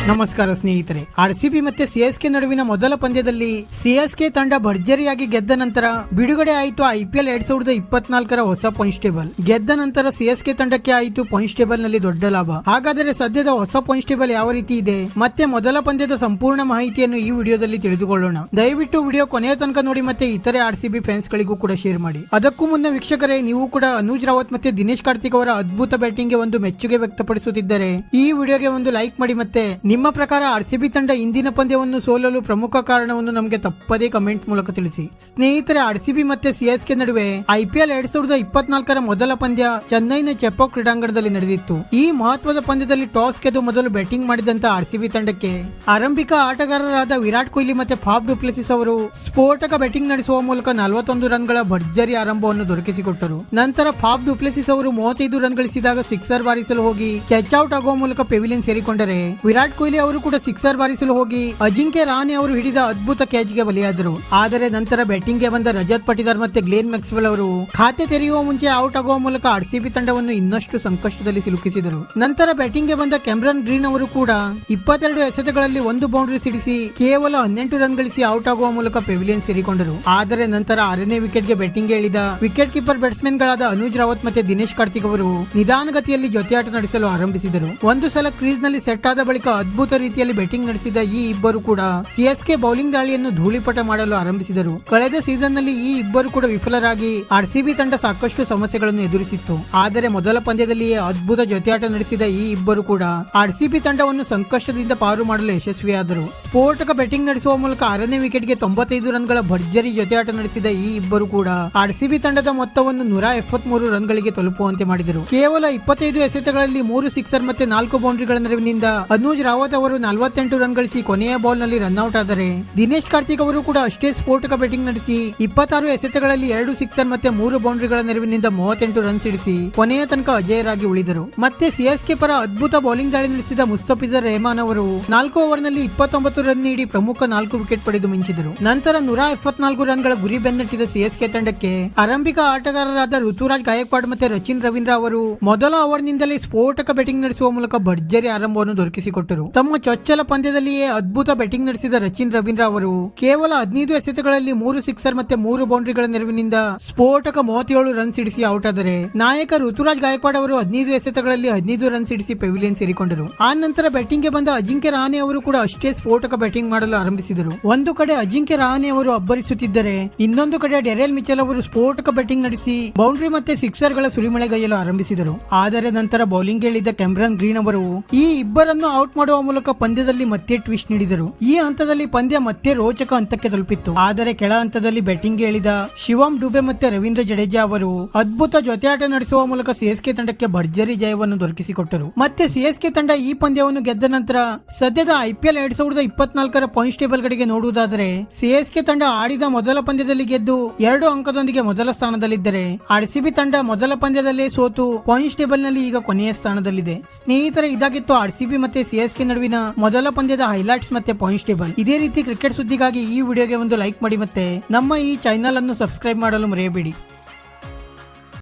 ನಮಸ್ಕಾರ ಸ್ನೇಹಿತರೆ. ಆರ್ಸಿಬಿ ಮತ್ತೆ ಸಿಎಸ್ಕೆ ನಡುವಿನ ಮೊದಲ ಪಂದ್ಯದಲ್ಲಿ ಸಿಎಸ್ಕೆ ತಂಡ ಭರ್ಜರಿಯಾಗಿ ಗೆದ್ದ ನಂತರ ಬಿಡುಗಡೆ ಆಯಿತು IPL 2024ರ ಹೊಸ ಪಾಯಿಂಟ್ಸ್ ಟೇಬಲ್. ಗೆದ್ದ ನಂತರ ಸಿಎಸ್ಕೆ ತಂಡಕ್ಕೆ ಆಯಿತು ಪಾಯಿಂಟ್ಸ್ ಟೇಬಲ್ ನಲ್ಲಿ ದೊಡ್ಡ ಲಾಭ. ಹಾಗಾದರೆ ಸದ್ಯದ ಹೊಸ ಪಾಯಿಂಟ್ಸ್ ಟೇಬಲ್ ಯಾವ ರೀತಿ ಇದೆ ಮತ್ತೆ ಮೊದಲ ಪಂದ್ಯದ ಸಂಪೂರ್ಣ ಮಾಹಿತಿಯನ್ನು ಈ ವಿಡಿಯೋದಲ್ಲಿ ತಿಳಿದುಕೊಳ್ಳೋಣ. ದಯವಿಟ್ಟು ವಿಡಿಯೋ ಕೊನೆಯ ತನಕ ನೋಡಿ ಮತ್ತೆ ಇತರೆ ಆರ್ಸಿಬಿ ಫ್ಯಾನ್ಸ್ ಗಳಿಗೂ ಕೂಡ ಶೇರ್ ಮಾಡಿ. ಅದಕ್ಕೂ ಮುನ್ನ ವೀಕ್ಷಕರೇ, ನೀವು ಕೂಡ ಅನುಜ್ ರಾವತ್ ಮತ್ತೆ ದಿನೇಶ್ ಕಾರ್ತಿಕ್ ಅವರ ಅದ್ಭುತ ಬ್ಯಾಟಿಂಗ್ ಗೆ ಒಂದು ಮೆಚ್ಚುಗೆ ವ್ಯಕ್ತಪಡಿಸುತ್ತಿದ್ದರೆ ಈ ವಿಡಿಯೋಗೆ ಒಂದು ಲೈಕ್ ಮಾಡಿ. ಮತ್ತೆ ನಿಮ್ಮ ಪ್ರಕಾರ ಆರ್ಸಿಬಿ ತಂಡ ಇಂದಿನ ಪಂದ್ಯವನ್ನು ಸೋಲಲು ಪ್ರಮುಖ ಕಾರಣವನ್ನು ನಮಗೆ ತಪ್ಪದೇ ಕಮೆಂಟ್ ಮೂಲಕ ತಿಳಿಸಿ. ಸ್ನೇಹಿತರೆ, ಆರ್ಸಿಬಿ ಮತ್ತೆ ಸಿಎಸ್ಕೆ ನಡುವೆ IPL 2024ರ ಮೊದಲ ಪಂದ್ಯ ಚೆನ್ನೈನ ಚೆಪೋಕ್ ಕ್ರೀಡಾಂಗಣದಲ್ಲಿ ನಡೆದಿತ್ತು. ಈ ಮಹತ್ವದ ಪಂದ್ಯದಲ್ಲಿ ಟಾಸ್ ಗೆದ್ದು ಮೊದಲು ಬ್ಯಾಟಿಂಗ್ ಮಾಡಿದಂತ ಆರ್ಸಿಬಿ ತಂಡಕ್ಕೆ ಆರಂಭಿಕ ಆಟಗಾರರಾದ ವಿರಾಟ್ ಕೊಹ್ಲಿ ಮತ್ತೆ ಫಾಫ್ ಡು ಪ್ಲೆಸಿಸ್ ಅವರು ಸ್ಫೋಟಕ ಬ್ಯಾಟಿಂಗ್ ನಡೆಸುವ ಮೂಲಕ 41 ರನ್ಗಳ ಭರ್ಜರಿ ಆರಂಭವನ್ನು ದೊರಕಿಸಿಕೊಟ್ಟರು. ನಂತರ ಫಾಫ್ ಡು ಪ್ಲೆಸಿಸ್ ಅವರು 35 ರನ್ ಗಳಿಸಿದಾಗ ಸಿಕ್ಸರ್ ಬಾರಿಸಲು ಹೋಗಿ ಕ್ಯಾಚ್ ಔಟ್ ಆಗುವ ಮೂಲಕ ಪೆವಿಲಿಯನ್ ಸೇರಿಕೊಂಡರೆ, ವಿರಾಟ್ ಕೊಹ್ಲಿ ಅವರು ಕೂಡ ಸಿಕ್ಸರ್ ಬಾರಿಸಲು ಹೋಗಿ ಅಜಿಂಕ್ಯ ರಹಾನೆ ಅವರು ಹಿಡಿದ ಅದ್ಭುತ ಕ್ಯಾಚ್ ಗೆ ಬಲಿಯಾದರು. ಆದರೆ ನಂತರ ಬ್ಯಾಟಿಂಗ್ ಗೆ ಬಂದ ರಜತ್ ಪಟಿದಾರ್ ಮತ್ತೆ ಗ್ಲೇನ್ ಮ್ಯಾಕ್ಸ್ವೆಲ್ ಅವರು ಖಾತೆ ತೆರೆಯುವ ಮುಂಚೆ ಔಟ್ ಆಗುವ ಮೂಲಕ ಆರ್ಸಿಬಿ ತಂಡವನ್ನು ಇನ್ನಷ್ಟು ಸಂಕಷ್ಟದಲ್ಲಿ ಸಿಲುಕಿಸಿದರು. ನಂತರ ಬ್ಯಾಟಿಂಗ್ ಗೆ ಬಂದ ಕ್ಯಾಮರನ್ ಗ್ರೀನ್ ಅವರು ಕೂಡ 22 ಎಸೆತಗಳಲ್ಲಿ 1 ಬೌಂಡರಿ ಸಿಡಿಸಿ ಕೇವಲ 18 ರನ್ ಗಳಿಸಿ ಔಟ್ ಆಗುವ ಮೂಲಕ ಪೆವಿಲಿಯನ್ ಸೇರಿಕೊಂಡರು. ಆದರೆ ನಂತರ 6ನೇ ವಿಕೆಟ್ ಗೆ ಬ್ಯಾಟಿಂಗ್ ಗೆ ಇಳಿದ ವಿಕೆಟ್ ಕೀಪರ್ ಬ್ಯಾಟ್ಸ್ಮನ್ ಗಳಾದ ಅನುಜ್ ರಾವತ್ ಮತ್ತೆ ದಿನೇಶ್ ಕಾರ್ತಿಕ್ ಅವರು ನಿಧಾನಗತಿಯಲ್ಲಿ ಜೊತೆಯಾಟ ನಡೆಸಲು ಆರಂಭಿಸಿದರು. ಒಂದು ಸಲ ಕ್ರೀಸ್ ನಲ್ಲಿ ಸೆಟ್ ಆದ ಬಳಿಕ ಅದ್ಭುತ ರೀತಿಯಲ್ಲಿ ಬ್ಯಾಟಿಂಗ್ ನಡೆಸಿದ ಈ ಇಬ್ಬರು ಕೂಡ ಸಿಎಸ್ಕೆ ಬೌಲಿಂಗ್ ದಾಳಿಯನ್ನು ಧೂಳಿಪಟ ಮಾಡಲು ಆರಂಭಿಸಿದರು. ಕಳೆದ ಸೀಸನ್ ನಲ್ಲಿ ಈ ಇಬ್ಬರು ಕೂಡ ವಿಫಲರಾಗಿ ಆರ್ಸಿಬಿ ತಂಡ ಸಾಕಷ್ಟು ಸಮಸ್ಯೆಗಳನ್ನು ಎದುರಿಸಿತ್ತು. ಆದರೆ ಮೊದಲ ಪಂದ್ಯದಲ್ಲಿಯೇ ಅದ್ಭುತ ಜೊತೆಯಾಟ ನಡೆಸಿದ ಈ ಇಬ್ಬರು ಕೂಡ ಆರ್ಸಿಬಿ ತಂಡವನ್ನು ಸಂಕಷ್ಟದಿಂದ ಪಾರು ಮಾಡಲು ಯಶಸ್ವಿಯಾದರು. ಸ್ಫೋಟಕ ಬ್ಯಾಟಿಂಗ್ ನಡೆಸುವ ಮೂಲಕ 6ನೇ ವಿಕೆಟ್ ಗೆ 95 ರನ್ಗಳ ಭರ್ಜರಿ ಜೊತೆಯಾಟ ನಡೆಸಿದ ಈ ಇಬ್ಬರು ಕೂಡ ಆರ್ಸಿಬಿ ತಂಡದ ಮೊತ್ತವನ್ನು 173 ರನ್ಗಳಿಗೆ ತಲುಪುವಂತೆ ಮಾಡಿದರು. ಕೇವಲ 25 ಎಸೆತಗಳಲ್ಲಿ 3 ಸಿಕ್ಸರ್ ಮತ್ತೆ 4 ಬೌಂಡರಿಗಳ ನೆರವಿನಿಂದ ಅನುಜ್ ರಾವತ್ ಅವರು 48 ರನ್ ಗಳಿಸಿ ಕೊನೆಯ ಬಾಲ್ ನಲ್ಲಿ ರನ್ಔಟ್ ಆದರೆ, ದಿನೇಶ್ ಕಾರ್ತಿಕ್ ಅವರು ಕೂಡ ಅಷ್ಟೇ ಸ್ಫೋಟಕ ಬ್ಯಾಟಿಂಗ್ ನಡೆಸಿ 26 ಎಸೆತಗಳಲ್ಲಿ 2 ಸಿಕ್ಸರ್ ಮತ್ತೆ 3 ಬೌಂಡರಿಗಳ ನೆರವಿನಿಂದ 38 ರನ್ ಸಿಡಿಸಿ ಕೊನೆಯ ತನಕ ಅಜೇಯರಾಗಿ ಉಳಿದರು. ಮತ್ತೆ ಸಿಎಸ್ಕೆ ಪರ ಅದ್ಭುತ ಬೌಲಿಂಗ್ ದಾಳಿ ನಡೆಸಿದ ಮುಸ್ತಫಿಜುರ್ ರೆಹಮಾನ್ ಅವರು 4 ಓವರ್ ನಲ್ಲಿ 29 ರನ್ ನೀಡಿ ಪ್ರಮುಖ 4 ವಿಕೆಟ್ ಪಡೆದು ಮಿಂಚಿದರು. ನಂತರ 174 ರನ್ಗಳ ಗುರಿ ಬೆನ್ನಟ್ಟಿದ ಸಿಎಸ್ಕೆ ತಂಡಕ್ಕೆ ಆರಂಭಿಕ ಆಟಗಾರರಾದ ಋತುರಾಜ್ ಗಾಯಕ್ವಾಡ್ ಮತ್ತೆ ರಚಿನ್ ರವೀಂದ್ರ ಅವರು ಮೊದಲ ಓವರ್ ನಿಂದಲೇ ಸ್ಫೋಟಕ ಬ್ಯಾಟಿಂಗ್ ನಡೆಸುವ ಮೂಲಕ ಭರ್ಜರಿ ಆರಂಭವನ್ನು ದೊರಕಿಸಿಕೊಟ್ಟರು. ತಮ್ಮ ಚೊಚ್ಚಲ ಪಂದ್ಯದಲ್ಲಿಯೇ ಅದ್ಭುತ ಬ್ಯಾಟಿಂಗ್ ನಡೆಸಿದ ರಚಿನ್ ರವೀಂದ್ರ ಅವರು ಕೇವಲ 15 ಎಸೆತಗಳಲ್ಲಿ 3 ಸಿಕ್ಸರ್ ಮತ್ತೆ 3 ಬೌಂಡರಿಗಳ ನೆರವಿನಿಂದ ಸ್ಫೋಟಕ 37 ರನ್ ಸಿಡಿಸಿ ಔಟ್ ಆದರೆ, ನಾಯಕ ಋತುರಾಜ್ ಗಾಯಕ್ವಾಡ್ ಅವರು 15 ಎಸೆತಗಳಲ್ಲಿ 15 ರನ್ ಸಿಡಿಸಿ ಪೆವಿಲಿಯನ್ ಸೇರಿಕೊಂಡರು. ಆ ನಂತರ ಬ್ಯಾಟಿಂಗ್ ಗೆ ಬಂದ ಅಜಿಂಕ್ಯ ರಹಾನೆ ಅವರು ಕೂಡ ಅಷ್ಟೇ ಸ್ಫೋಟಕ ಬ್ಯಾಟಿಂಗ್ ಮಾಡಲು ಆರಂಭಿಸಿದರು. ಒಂದು ಕಡೆ ಅಜಿಂಕ್ಯ ರಹಾನೆ ಅವರು ಅಬ್ಬರಿಸುತ್ತಿದ್ದರೆ, ಇನ್ನೊಂದು ಕಡೆ ಡೆರೆಲ್ ಮಿಚೆಲ್ ಅವರು ಸ್ಫೋಟಕ ಬ್ಯಾಟಿಂಗ್ ನಡೆಸಿ ಬೌಂಡರಿ ಮತ್ತೆ ಸಿಕ್ಸರ್ ಗಳ ಸುರಿಮಳೆಗೈಯಲು ಆರಂಭಿಸಿದರು. ಆದರೆ ನಂತರ ಬೌಲಿಂಗ್ ಇಳಿದ ಕ್ಯಾಮರನ್ ಗ್ರೀನ್ ಅವರು ಈ ಇಬ್ಬರನ್ನು ಔಟ್ ಮಾಡುವ ಮೂಲಕ ಪಂದ್ಯದಲ್ಲಿ ಮತ್ತೆ ಟ್ವಿಸ್ಟ್ ನೀಡಿದರು. ಈ ಹಂತದಲ್ಲಿ ಪಂದ್ಯ ಮತ್ತೆ ರೋಚಕ ಹಂತಕ್ಕೆ ತಲುಪಿತ್ತು. ಆದರೆ ಕೆಳ ಹಂತದಲ್ಲಿ ಬ್ಯಾಟಿಂಗ್ ಇಳಿದ ಶಿವಮ್ ಡುಬೆ ಮತ್ತೆ ರವೀಂದ್ರ ಜಡೇಜಾ ಅವರು ಅದ್ಭುತ ಜೊತೆಯಾಟ ನಡೆಸುವ ಮೂಲಕ ಸಿಎಸ್ಕೆ ತಂಡಕ್ಕೆ ಭರ್ಜರಿ ಜಯವನ್ನು ದೊರಕಿಸಿಕೊಟ್ಟರು. ಮತ್ತೆ ಸಿಎಸ್ಕೆ ತಂಡ ಈ ಪಂದ್ಯವನ್ನು ಗೆದ್ದ ನಂತರ ಸದ್ಯದ IPL 2024ರ ಪಾಯಿಂಟ್ಸ್ ಟೇಬಲ್ ಗಳಿಗೆ ನೋಡುವುದಾದರೆ, ಸಿಎಸ್ಕೆ ತಂಡ ಆಡಿದ ಮೊದಲ ಪಂದ್ಯದಲ್ಲಿ ಗೆದ್ದು 2 ಅಂಕದೊಂದಿಗೆ ಮೊದಲ ಸ್ಥಾನದಲ್ಲಿದ್ದರೆ, ಆರ್ಸಿಬಿ ತಂಡ ಮೊದಲ ಪಂದ್ಯದಲ್ಲೇ ಸೋತು ಪಾಯಿಂಟ್ಸ್ ಟೇಬಲ್ ನಲ್ಲಿ ಈಗ ಕೊನೆಯ ಸ್ಥಾನದಲ್ಲಿದೆ. ಸ್ನೇಹಿತರೆ, ಇದಾಗಿತ್ತು ಆರ್ಸಿಬಿ ಮತ್ತೆ ಸಿಎಸ್ಕೆ ನಡುವಿನ ಮೊದಲ ಪಂದ್ಯದ ಹೈಲೈಟ್ಸ್ ಮತ್ತೆ ಪಾಯಿಂಟ್ಸ್ ಟೇಬಲ್. ಇದೇ ರೀತಿ ಕ್ರಿಕೆಟ್ ಸುದ್ದಿಗಾಗಿ ಈ ವಿಡಿಯೋಗೆ ಒಂದು ಲೈಕ್ ಮಾಡಿ ಮತ್ತೆ ನಮ್ಮ ಈ ಚಾನೆಲ್ ಅನ್ನು ಸಬ್ಸ್ಕ್ರೈಬ್ ಮಾಡಲು ಮರೆಯಬೇಡಿ.